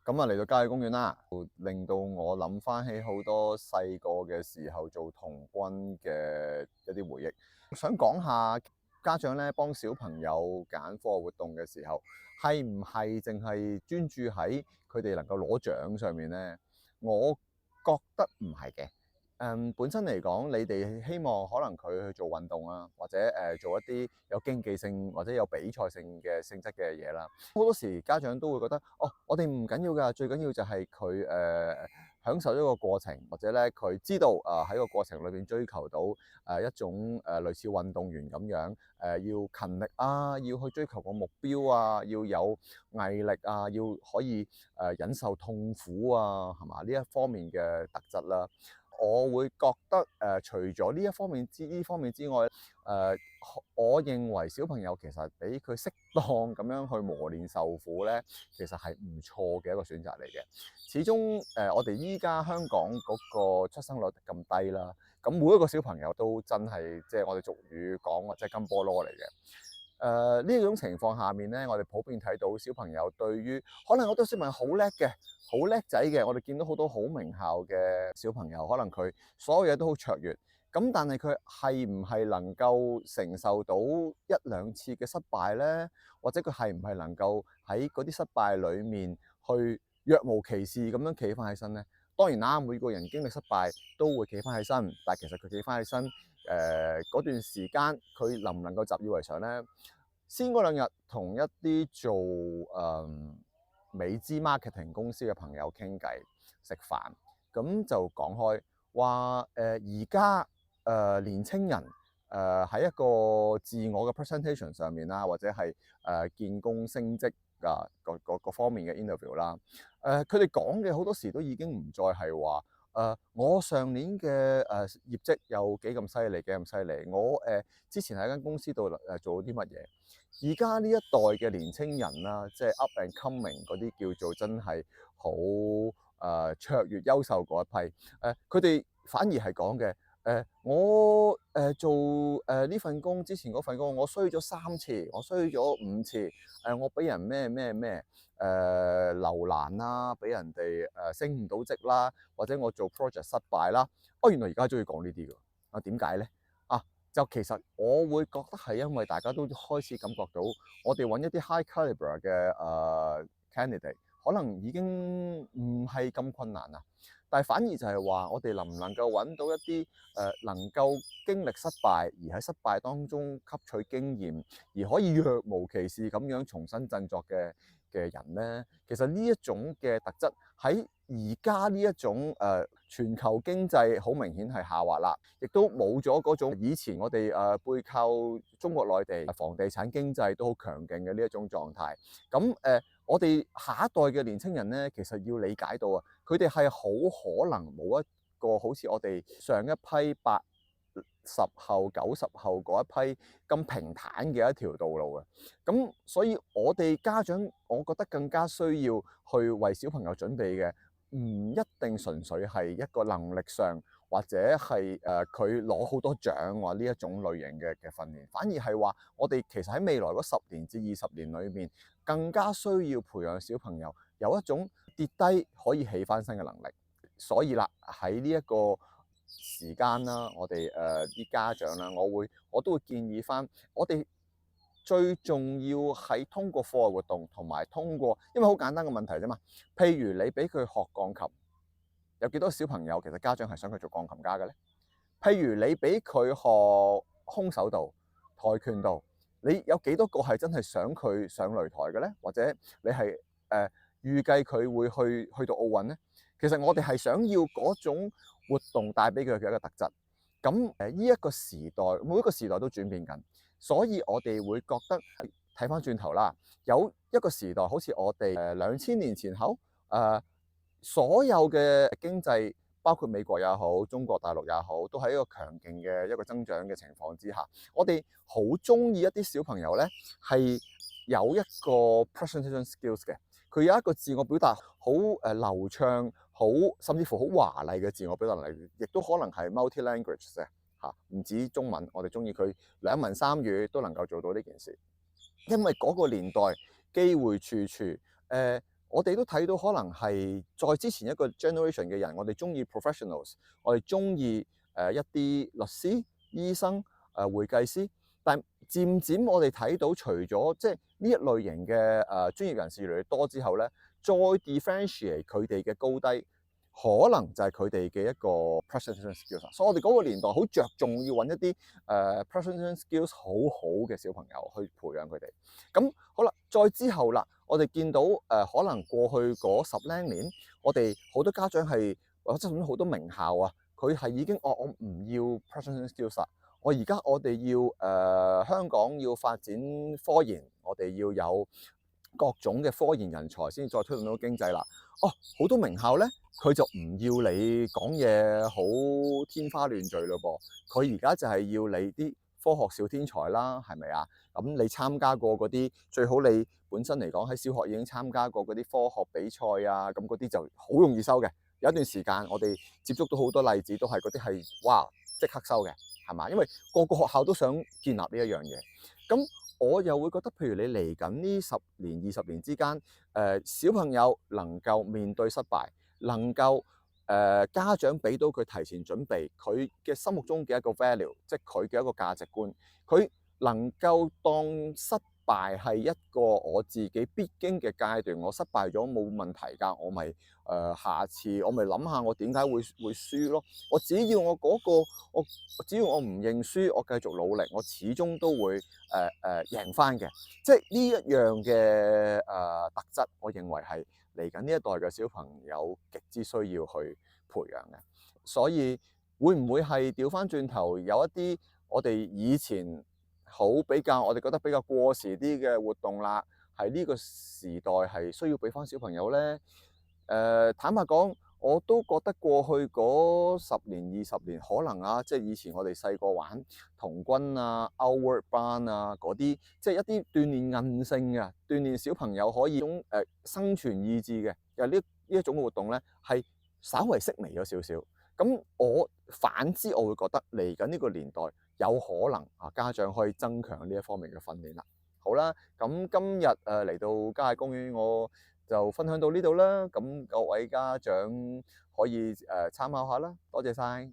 咁啊嚟到郊野公園啦，令到我諗翻起好多細個嘅時候做童軍嘅一啲回憶。想講下家長咧幫小朋友揀課外活動嘅時候，係唔係淨係專注喺佢哋能夠攞獎上面呢？我覺得唔係嘅。本身嚟講，你哋希望可能佢去做運動啊，或者做一啲有競技性或者有比賽性嘅性質嘅嘢啦。好多時家長都會覺得，哦，我哋唔緊要㗎，最緊要就係佢享受一個過程，或者咧佢知道喺個過程裏邊追求到一種類似運動員咁樣要勤力啊，要去追求個目標啊，要有毅力啊，要可以忍受痛苦啊，係嘛？呢一方面嘅特質啦。我會覺得除咗呢方面之外，我認為小朋友其實俾佢適當咁樣去磨練受苦咧，其實係唔錯嘅一個選擇嚟嘅。始終我哋依家香港嗰個出生率咁低啦，咁每一個小朋友都真係即係我哋俗語講或者金菠蘿嚟嘅。呢種情況下面咧，我哋普遍睇到小朋友對於可能好多小朋友好叻嘅、好叻仔嘅，我哋見到好多好名校嘅小朋友，可能佢所有嘢都好卓越，咁但係佢係唔係能夠承受到一兩次嘅失敗呢？或者佢係唔係能夠喺嗰啲失敗裡面去若無其事咁樣企翻起身呢？當然啦，每個人經歷失敗都會企翻起身，但係其實佢企翻起身，嗰段時間佢能唔能夠習以為常呢？先嗰兩日同一啲做美資 marketing 公司嘅朋友傾偈食飯，咁就講開話而家年青人喺一個自我嘅 presentation 上面啦，或者係見工升職啊各方面嘅 interview 啦，佢哋講嘅好多時都已經唔再係話我上年嘅業績有幾咁犀利，幾咁犀利，我之前喺間公司度做咗啲乜嘢。而家呢一代嘅年青人啦，即係 up and coming 嗰啲叫做真係好卓越優秀嗰一批，佢哋反而係講嘅，我做呢份工之前嗰份工，我衰咗3次，我衰咗5次，我俾人咩咩咩留難啦，俾人哋升唔到職啦，或者我做 project 失敗啦，哦原來而家中意講呢啲㗎，點解咧？啊！就其實我會覺得係因為大家都開始感覺到，我哋揾一啲 high caliber 嘅candidate，可能已經唔係咁困難啦。但係反而就係話，我哋能唔能夠揾到一啲能夠經歷失敗，而喺失敗當中吸取經驗，而可以若無其事咁樣重新振作嘅人咧？其實呢一種嘅特質喺而家呢一種全球經濟好明顯係下滑啦。亦都冇咗嗰種以前我哋背靠中國內地房地產經濟都好強勁嘅呢一種狀態。咁我哋下一代嘅年青人咧，其實要理解到啊，佢哋係好可能冇一個好似我哋上一批80後、90後嗰一批咁平坦嘅一條道路嘅。咁所以我哋家長，我覺得更加需要去為小朋友準備嘅，唔一定純粹係一個能力上。或者係佢攞好多獎話呢一種類型嘅訓練，反而係話我哋其實喺未來嗰10年至20年裏面，更加需要培養小朋友有一種跌低可以起翻身嘅能力。所以啦，喺呢一個時間啦，我哋啲家長啦，我都會建議翻我哋最重要係通過課外活動同埋通過，因為好簡單嘅問題啫嘛。譬如你俾佢學鋼琴。有幾多小朋友其實家長係想佢做鋼琴家嘅咧？譬如你俾佢學空手道、跆拳道，你有幾多個係真係想佢上擂台嘅咧？或者你係預計佢會去到奧運咧？其實我哋係想要嗰種活動帶俾佢嘅一個特質。咁呢一個時代，每一個時代都轉變緊，所以我哋會覺得睇翻轉頭啦，有一個時代好似我哋2000年前後所有嘅經濟，包括美國也好、中國大陸也好，都喺一個強勁嘅一個增長嘅情況之下，我哋好中意一啲小朋友咧，係有一個 presentation skills 嘅，佢有一個自我表達好流暢，好甚至乎好華麗嘅自我表達能力，亦都可能係 multi language 嘅嚇，唔止中文，我哋中意佢兩文三語都能夠做到呢件事，因為嗰個年代機會處處。我哋都睇到可能係再之前一個 generation 嘅人，我哋中意 professionals，我哋中意一啲律師、醫生、會計師，但漸漸我哋睇到除咗即係呢一類型嘅專業人士越嚟越多之後咧，再 differentiate 佢哋嘅高低，可能就係佢哋嘅一個 presentation skills。所以我哋嗰個年代好着重要揾一啲presentation skills 好好嘅小朋友去培養佢哋。咁好啦，再之後啦，我哋見到可能過去嗰10零年，我哋好多家長係或者甚至好多名校啊，佢係已經我唔要 presentation skills 啦，我哋要香港要發展科研，我哋要有各種嘅科研人才先再推動到經濟啦。好多名校咧，佢就唔要你講嘢好天花亂墜咯噃，佢而家就係要你啲科學小天才啦，係咪啊？咁你參加過嗰啲最好，你本身嚟講喺小學已經參加過嗰啲科學比賽啊，咁嗰啲就好容易收嘅。有一段時間我哋接觸到好多例子，都係嗰啲係哇即刻收嘅，係嘛？因為個個學校都想建立呢一樣嘢。咁我又會覺得，譬如你嚟緊呢10年、20年之間，小朋友能夠面對失敗，能夠家長俾到佢提前準備，佢嘅心目中嘅一個 value，即係佢嘅一個價值觀，佢能夠當失敗係一個我自己必經嘅階段，我失敗咗冇問題㗎，我咪下次我咪諗下我點解會輸咯。我只要我嗰個我只要我唔認輸，我繼續努力，我始終都會贏翻嘅。即係呢一樣嘅特質，我認為係嚟緊呢一代嘅小朋友極之需要去培養嘅。所以會唔會係調翻轉頭有一啲我哋以前比較我哋覺得比較過時啲嘅活動啦，係呢個時代係需要俾翻小朋友咧？坦白講，我都覺得過去嗰10年、20年，可能啊，即係以前我哋細個玩童軍啊、Outward Bound 啊嗰啲，即係一啲鍛鍊韌性嘅、鍛鍊小朋友可以種生存意志嘅，呢一種嘅活動咧，係稍為式微咗少少。咁我反之，我會覺得嚟緊呢個年代有可能家長可以增強呢一方面嘅訓練啦。好啦，咁今日嚟到郊野公園，我就分享到呢度啦。咁各位家長可以參考下啦。多謝晒。